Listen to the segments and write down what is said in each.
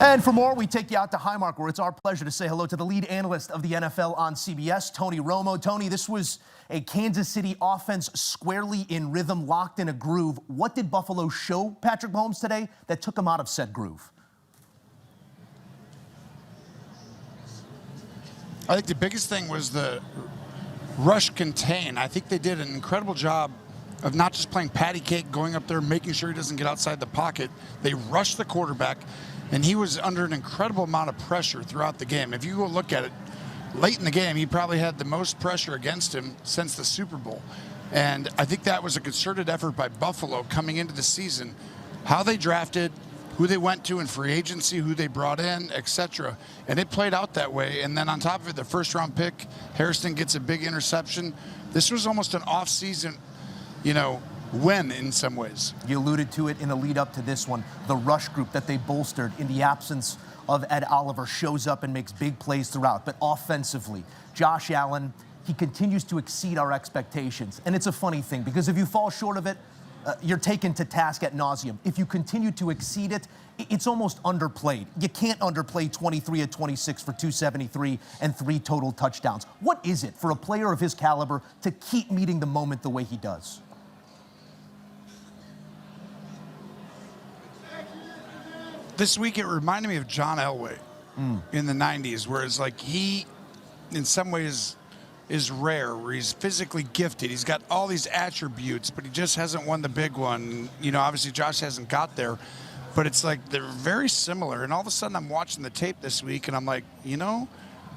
And for more, we take you out to Highmark, where it's our pleasure to say hello to the lead analyst of the NFL on CBS, Tony Romo. Tony, this was a Kansas City offense squarely in rhythm, locked in a groove. What did Buffalo show Patrick Mahomes today that took him out of said groove? I think the biggest thing was the rush contain. I think they did an incredible job of not just playing patty cake, going up there, making sure he doesn't get outside the pocket. They rushed the quarterback, and he was under an incredible amount of pressure throughout the game. If you go look at it, late in the game, he probably had the most pressure against him since the Super Bowl. And I think that was a concerted effort by Buffalo coming into the season. How they drafted, who they went to in free agency, who they brought in, etc. And it played out that way. And then on top of it, the first-round pick, Harrison gets a big interception. This was almost an off-season, win in some ways. You alluded to it in the lead up to this one. The rush group that they bolstered in the absence of Ed Oliver shows up and makes big plays throughout. But offensively, Josh Allen, he continues to exceed our expectations. And it's a funny thing, because if you fall short of it, you're taken to task ad nauseum. If you continue to exceed it, it's almost underplayed. You can't underplay 23 of 26 for 273 and 3 total touchdowns. What is it for a player of his caliber to keep meeting the moment the way he does? This week, it reminded me of John Elway in the 90s, where it's like he, in some ways, is rare, where he's physically gifted. He's got all these attributes, but he just hasn't won the big one. Obviously, Josh hasn't got there, but it's like they're very similar. And all of a sudden, I'm watching the tape this week, and I'm like,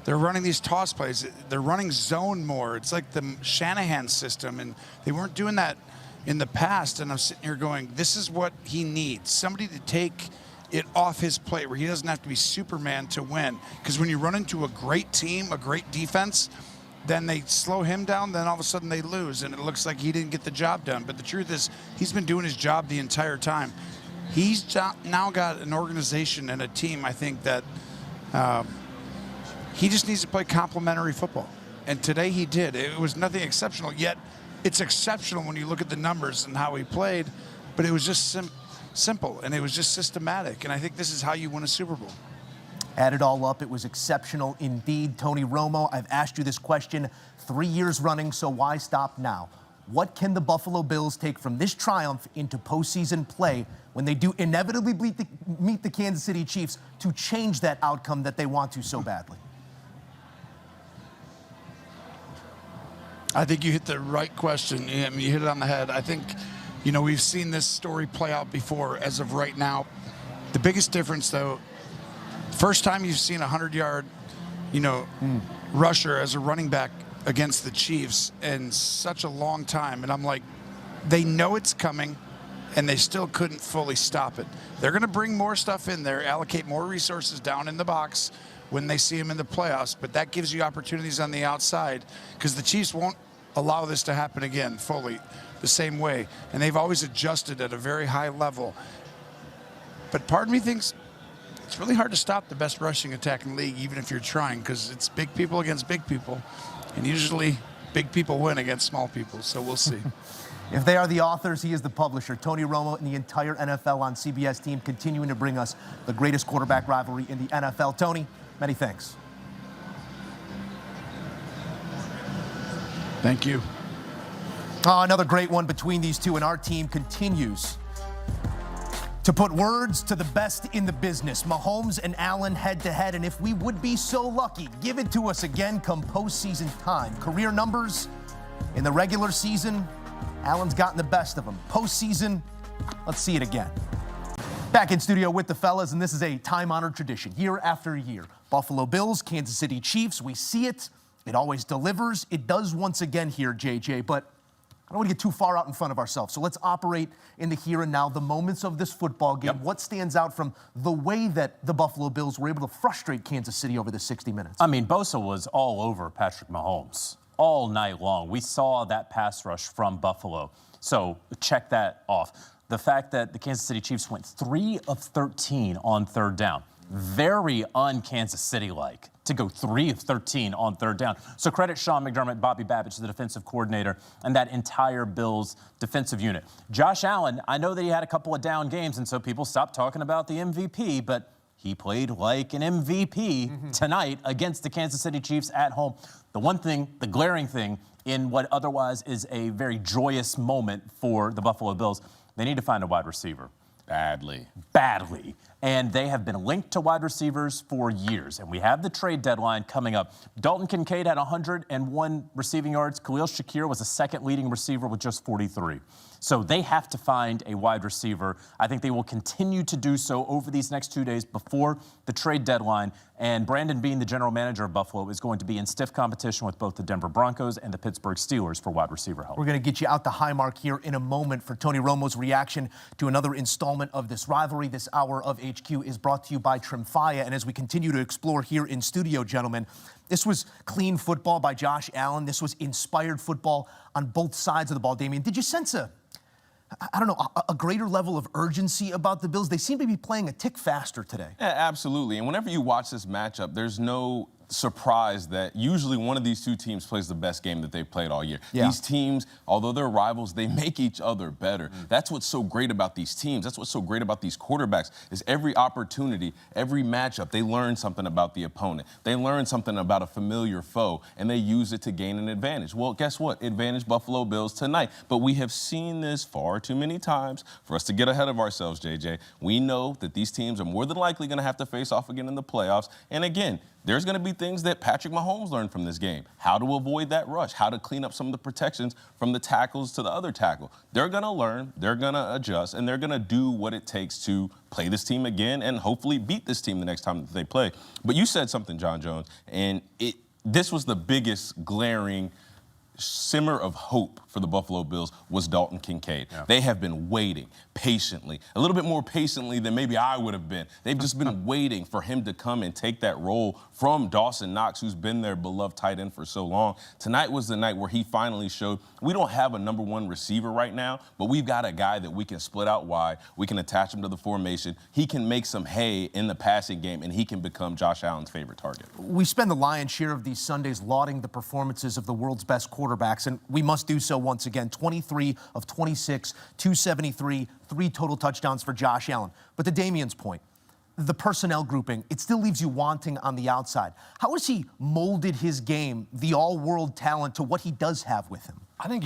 they're running these toss plays. They're running zone more. It's like the Shanahan system, and they weren't doing that in the past. And I'm sitting here going, this is what he needs, somebody to take it off his plate, where he doesn't have to be Superman to win. Because when you run into a great team, a great defense, then they slow him down, then all of a sudden they lose, and it looks like he didn't get the job done. But the truth is, he's been doing his job the entire time. He's now got an organization and a team, I think, that he just needs to play complementary football. And today he did. It was nothing exceptional, yet it's exceptional when you look at the numbers and how he played, but it was just simple, and it was just systematic. And I think this is how you win a Super Bowl. Add it all up, it was exceptional indeed. Tony Romo, I've asked you this question 3 years running, so why stop now? What can the Buffalo Bills take from this triumph into postseason play when they do inevitably meet the Kansas City Chiefs to change that outcome that they want to so badly? I think you hit the right question. You hit it on the head. I think, we've seen this story play out before as of right now. The biggest difference, though, first time you've seen a 100-yard, rusher as a running back against the Chiefs in such a long time. And I'm like, they know it's coming, and they still couldn't fully stop it. They're going to bring more stuff in there, allocate more resources down in the box when they see him in the playoffs. But that gives you opportunities on the outside, because the Chiefs won't allow this to happen again fully the same way. And they've always adjusted at a very high level. But part of me thinks it's really hard to stop the best rushing attack in the league, even if you're trying, because it's big people against big people. And usually big people win against small people, so we'll see. If they are the authors, he is the publisher. Tony Romo and the entire NFL on CBS team continuing to bring us the greatest quarterback rivalry in the NFL. Tony, many thanks. Thank you. Another great one between these two, and our team continues to put words to the best in the business. Mahomes and Allen head-to-head, and if we would be so lucky, give it to us again come postseason time. Career numbers in the regular season, Allen's gotten the best of them. Postseason, let's see it again. Back in studio with the fellas, and this is a time-honored tradition, year after year. Buffalo Bills, Kansas City Chiefs, we see it. It always delivers. It does once again here, JJ, but I don't want to get too far out in front of ourselves. So let's operate in the here and now, the moments of this football game. Yep. What stands out from the way that the Buffalo Bills were able to frustrate Kansas City over the 60 minutes? I mean, Bosa was all over Patrick Mahomes all night long. We saw that pass rush from Buffalo. So check that off. The fact that the Kansas City Chiefs went 3 of 13 on third down. Very un-Kansas City-like to go 3 of 13 on third down. So credit Sean McDermott, Bobby Babich, the defensive coordinator, and that entire Bills defensive unit. Josh Allen, I know that he had a couple of down games, and so people stopped talking about the MVP, but he played like an MVP tonight against the Kansas City Chiefs at home. The one thing, the glaring thing, in what otherwise is a very joyous moment for the Buffalo Bills, they need to find a wide receiver. Badly. And they have been linked to wide receivers for years. And we have the trade deadline coming up. Dalton Kincaid had 101 receiving yards. Khalil Shakir was the second leading receiver with just 43. So they have to find a wide receiver. I think they will continue to do so over these next 2 days before the trade deadline. And Brandon Beane, the general manager of Buffalo, is going to be in stiff competition with both the Denver Broncos and the Pittsburgh Steelers for wide receiver help. We're going to get you out the high mark here in a moment for Tony Romo's reaction to another installment of this rivalry. This hour of HQ is brought to you by Trimfaya. And as we continue to explore here in studio, gentlemen, this was clean football by Josh Allen. This was inspired football on both sides of the ball. Damien, did you sense a greater level of urgency about the Bills? They seem to be playing a tick faster today. Yeah, absolutely. And whenever you watch this matchup, there's no surprise that usually one of these two teams plays the best game that they've played all year. Yeah. These teams, although they're rivals, they make each other better. That's what's so great about these teams. That's what's so great about these quarterbacks is every opportunity, every matchup, they learn something about the opponent. They learn something about a familiar foe, and they use it to gain an advantage. Well, guess what? Advantage Buffalo Bills tonight. But we have seen this far too many times for us to get ahead of ourselves, JJ. We know that these teams are more than likely going to have to face off again in the playoffs. And again, there's going to be things that Patrick Mahomes learned from this game. How to avoid that rush, how to clean up some of the protections from the tackles to the other tackle. They're going to learn, they're going to adjust, and they're going to do what it takes to play this team again and hopefully beat this team the next time that they play. But you said something, John Jones, and this was the biggest glaring simmer of hope for the Buffalo Bills was Dalton Kincaid. Yeah. They have been waiting patiently, a little bit more patiently than maybe I would have been. They've just been waiting for him to come and take that role from Dawson Knox, who's been their beloved tight end for so long. Tonight was the night where he finally showed we don't have a number one receiver right now, but we've got a guy that we can split out wide. We can attach him to the formation. He can make some hay in the passing game, and he can become Josh Allen's favorite target. We spend the lion's share of these Sundays lauding the performances of the world's best quarterbacks, and we must do so once again. 23 of 26, 273, 3 total touchdowns for Josh Allen. But to Damien's point, the personnel grouping, it still leaves you wanting on the outside. How has he molded his game, the all-world talent, to what he does have with him? I think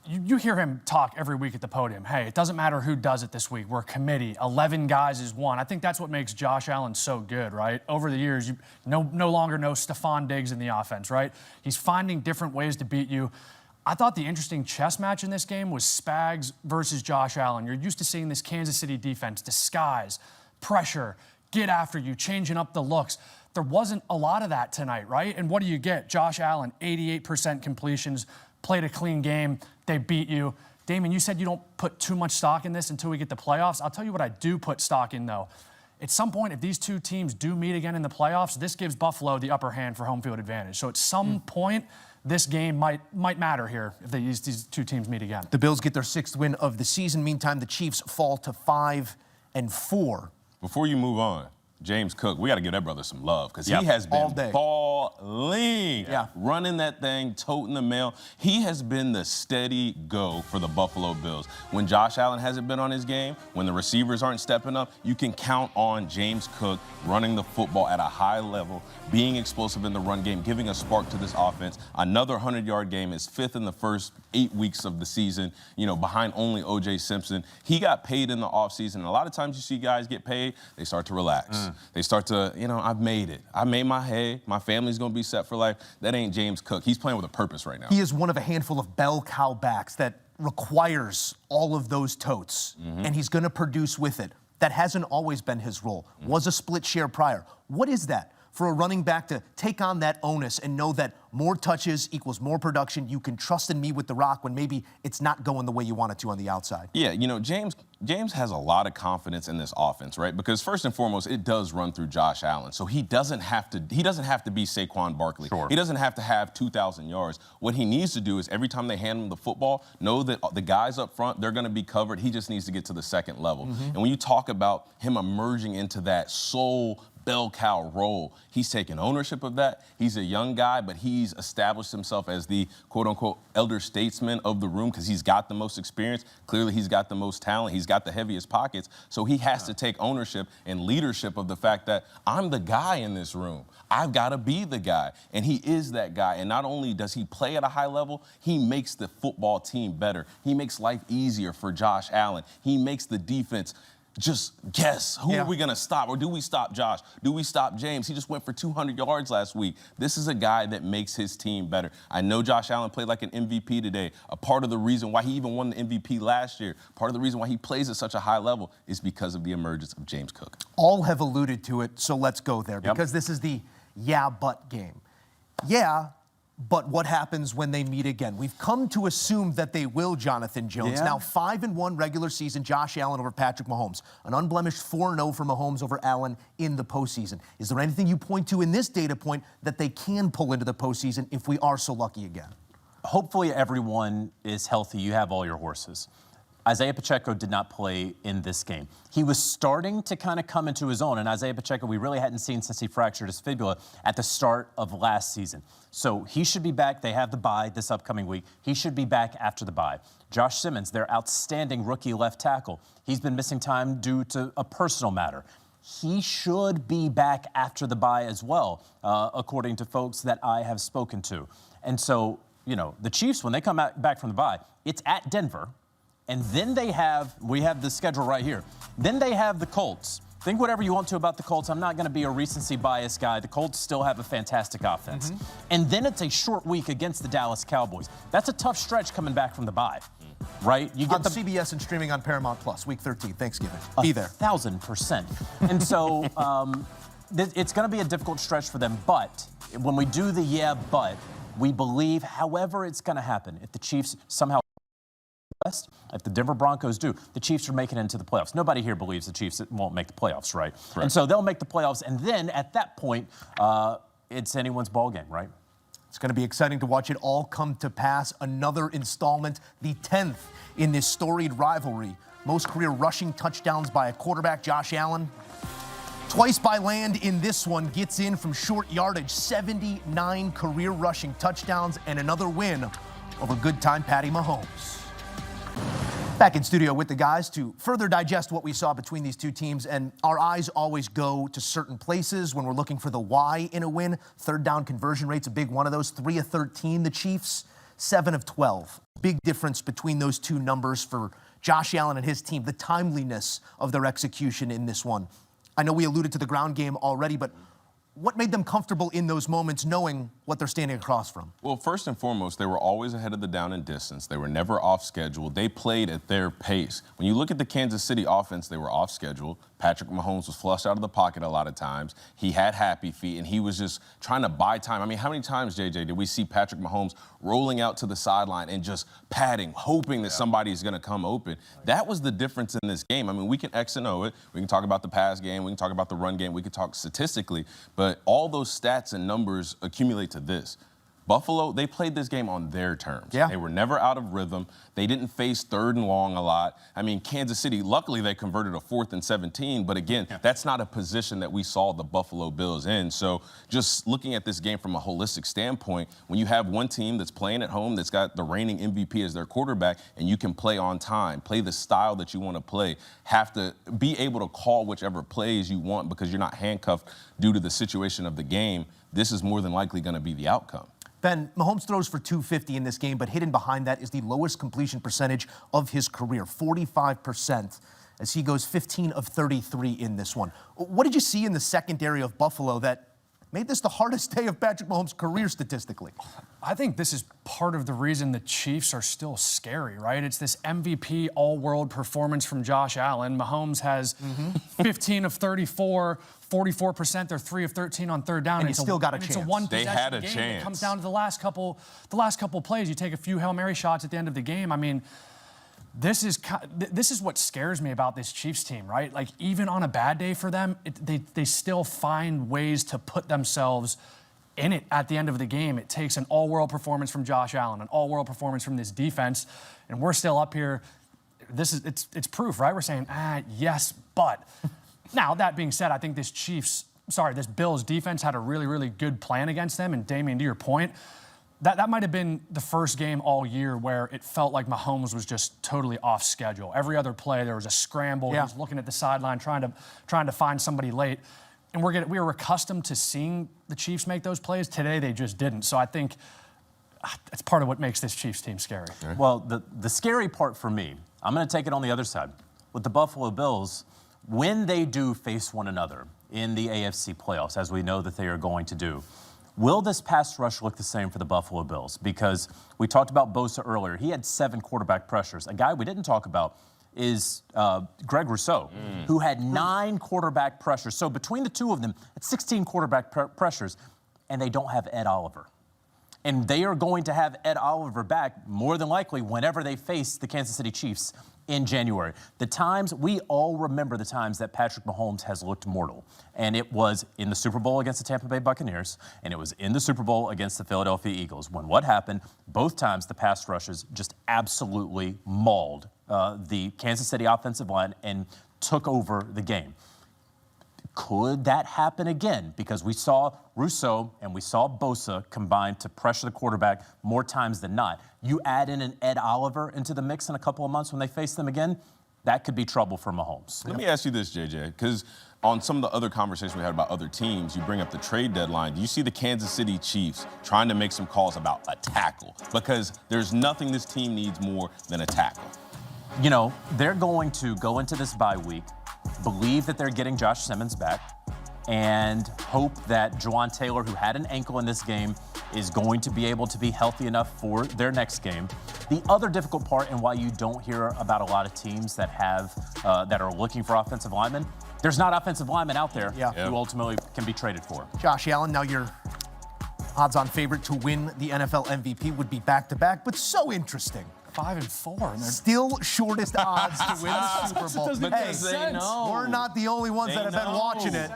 you hear him talk every week at the podium. Hey, it doesn't matter who does it this week. We're a committee. 11 guys is one. I think that's what makes Josh Allen so good, right? Over the years, no longer know Stephon Diggs in the offense, right? He's finding different ways to beat you. I thought the interesting chess match in this game was Spags versus Josh Allen. You're used to seeing this Kansas City defense disguise, pressure, get after you, changing up the looks. There wasn't a lot of that tonight, right? And what do you get? Josh Allen, 88% completions, played a clean game. They beat you. Damien, you said you don't put too much stock in this until we get the playoffs. I'll tell you what I do put stock in, though. At some point, if these two teams do meet again in the playoffs, this gives Buffalo the upper hand for home field advantage. So at some point, this game might matter here if these two teams meet again. The Bills get their 6th win of the season. Meantime, the Chiefs fall to 5-4. Before you move on, James Cook, we got to give that brother some love because he has been balling, running that thing, toting the mail. He has been the steady go for the Buffalo Bills. When Josh Allen hasn't been on his game, when the receivers aren't stepping up, you can count on James Cook running the football at a high level, being explosive in the run game, giving a spark to this offense. Another 100-yard game is 5th in the first 8 weeks of the season, behind only O.J. Simpson. He got paid in the offseason. A lot of times you see guys get paid, they start to relax. They start to, I've made it. I made my hay. My family's going to be set for life. That ain't James Cook. He's playing with a purpose right now. He is one of a handful of bell cow backs that requires all of those totes, and he's going to produce with it. That hasn't always been his role. Was a split share prior. What is that for a running back to take on that onus and know that more touches equals more production? You can trust in me with the rock when maybe it's not going the way you want it to on the outside. Yeah, James has a lot of confidence in this offense, right? Because first and foremost, it does run through Josh Allen. So he doesn't have to be Saquon Barkley. Sure. He doesn't have to have 2,000 yards. What he needs to do is every time they hand him the football, know that the guys up front, they're going to be covered. He just needs to get to the second level. And when you talk about him emerging into that sole bell cow role. He's taken ownership of that. He's a young guy, but he's established himself as the quote-unquote elder statesman of the room because he's got the most experience. Clearly, he's got the most talent. He's got the heaviest pockets. So he has to take ownership and leadership of the fact that I'm the guy in this room. I've got to be the guy. And he is that guy. And not only does he play at a high level, he makes the football team better. He makes life easier for Josh Allen. He makes the defense just guess, who are we going to stop? Or do we stop Josh? Do we stop James? He just went for 200 yards last week. This is a guy that makes his team better. I know Josh Allen played like an MVP today. A part of the reason why he even won the MVP last year, part of the reason why he plays at such a high level is because of the emergence of James Cook. All have alluded to it, so let's go there because this is the yeah-but game. Yeah, but what happens when they meet again? We've come to assume that they will, Jonathan Jones. Now, 5-1 regular season, Josh Allen over Patrick Mahomes. An unblemished 4-0 for Mahomes over Allen in the postseason. Is there anything you point to in this data point that they can pull into the postseason if we are so lucky again? Hopefully everyone is healthy. You have all your horses. Isaiah Pacheco did not play in this game. He was starting to kind of come into his own, and Isaiah Pacheco we really hadn't seen since he fractured his fibula at the start of last season. So he should be back. They have the bye this upcoming week. He should be back after the bye. Josh Simmons, their outstanding rookie left tackle, he's been missing time due to a personal matter. He should be back after the bye as well, according to folks that I have spoken to. And so, you know, the Chiefs, when they come back from the bye, it's at Denver. And then we have the schedule right here. Then they have the Colts. Think whatever you want to about the Colts. I'm not going to be a recency bias guy. The Colts still have a fantastic offense. And then it's a short week against the Dallas Cowboys. That's a tough stretch coming back from the bye, right? You get on CBS and streaming on Paramount Plus, week 13, Thanksgiving. Be there. 1,000%. And so it's going to be a difficult stretch for them. But when we do the but, we believe, however it's going to happen, if the Chiefs somehow if the Denver Broncos do, the Chiefs are making it into the playoffs. Nobody here believes the Chiefs won't make the playoffs, right? Correct. And so they'll make the playoffs, and then at that point, it's anyone's ball game, right? It's going to be exciting to watch it all come to pass. Another installment, the 10th in this storied rivalry. Most career rushing touchdowns by a quarterback, Josh Allen. Twice by land in this one, gets in from short yardage, 79 career rushing touchdowns, and another win over good-time Patty Mahomes. Back in studio with the guys to further digest what we saw between these two teams, and our eyes always go to certain places when we're looking for the why in a win. Third down conversion rate's a big one of those. 3 of 13, the Chiefs, 7 of 12. Big difference between those two numbers for Josh Allen and his team, the timeliness of their execution in this one. I know we alluded to the ground game already, but what made them comfortable in those moments knowing what they're standing across from? Well, first and foremost, they were always ahead of the down and distance. They were never off schedule. They played at their pace. When you look at the Kansas City offense, they were off schedule. Patrick Mahomes was flushed out of the pocket a lot of times. He had happy feet, and he was just trying to buy time. I mean, how many times, JJ, did we see Patrick Mahomes rolling out to the sideline and just padding, hoping that somebody's going to come open? That was the difference in this game. I mean, we can X and O it. We can talk about the pass game. We can talk about the run game. We can talk statistically. But all those stats and numbers accumulate to this. Buffalo, they played this game on their terms. They were never out of rhythm. They didn't face 3rd and long a lot. I mean, Kansas City, luckily they converted a 4th and 17, but again, that's not a position that we saw the Buffalo Bills in. So just looking at this game from a holistic standpoint, when you have one team that's playing at home, that's got the reigning MVP as their quarterback, and you can play on time, play the style that you want to play, have to be able to call whichever plays you want because you're not handcuffed due to the situation of the game, this is more than likely going to be the outcome. Ben, Mahomes throws for 250 in this game, but hidden behind that is the lowest completion percentage of his career, 45%, as he goes 15 of 33 in this one. What did you see in the secondary of Buffalo that made this the hardest day of Patrick Mahomes' career statistically? I think this is part of the reason the Chiefs are still scary, right? It's this MVP all-world performance from Josh Allen. Mahomes has 15 of 34, 44%. They're 3 of 13 on third down. And you still got a chance. It's a one-possession They had a game. chance. It comes down to the last couple plays. You take a few Hail Mary shots at the end of the game. I mean, this is what scares me about this Chiefs team, right? Like, even on a bad day for them, they still find ways to put themselves in it at the end of the game. It takes an all-world performance from Josh Allen, an all-world performance from this defense, and we're still up here. It's proof, right? We're saying, yes, but. Now, that being said, I think this Chiefs this Bills defense had a really, really good plan against them. And Damien, to your point, that might have been the first game all year where it felt like Mahomes was just totally off schedule. Every other play, there was a scramble. Yeah. He was looking at the sideline, trying to find somebody late. And we were accustomed to seeing the Chiefs make those plays. Today, they just didn't. So I think it's part of what makes this Chiefs team scary. Well, the scary part for me, I'm going to take it on the other side. With the Buffalo Bills, when they do face one another in the AFC playoffs, as we know that they are going to do, will this pass rush look the same for the Buffalo Bills? Because we talked about Bosa earlier. He had 7 quarterback pressures. A guy we didn't talk about is Greg Rousseau, who had 9 quarterback pressures. So between the two of them, it's 16 quarterback pressures, and they don't have Ed Oliver. And they are going to have Ed Oliver back more than likely whenever they face the Kansas City Chiefs in January. We all remember the times that Patrick Mahomes has looked mortal. And it was in the Super Bowl against the Tampa Bay Buccaneers, and it was in the Super Bowl against the Philadelphia Eagles. When what happened, both times the pass rushes just absolutely mauled the Kansas City offensive line and took over the game. Could that happen again? Because we saw Rousseau and we saw Bosa combine to pressure the quarterback more times than not. You add in an Ed Oliver into the mix in a couple of months when they face them again, that could be trouble for Mahomes. Let me ask you this, JJ, because on some of the other conversations we had about other teams, you bring up the trade deadline. Do you see the Kansas City Chiefs trying to make some calls about a tackle? Because there's nothing this team needs more than a tackle. You know, they're going to go into this bye week, believe that they're getting Josh Simmons back, and hope that Juwan Taylor, who had an ankle in this game, is going to be able to be healthy enough for their next game. The other difficult part, and why you don't hear about a lot of teams that that are looking for offensive linemen, there's not offensive linemen out there who ultimately can be traded for. Josh Allen, now your odds-on favorite to win the NFL MVP would be back-to-back, but so interesting. 5-4. And Still shortest odds to win the Super Bowl. Because they know. We're not the only ones that have been watching it.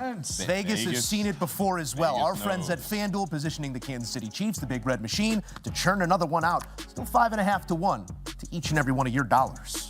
Vegas has seen it before as well. Our friends at FanDuel positioning the Kansas City Chiefs, the Big Red Machine, to churn another one out. Still 5.5 to 1 to each and every one of your dollars.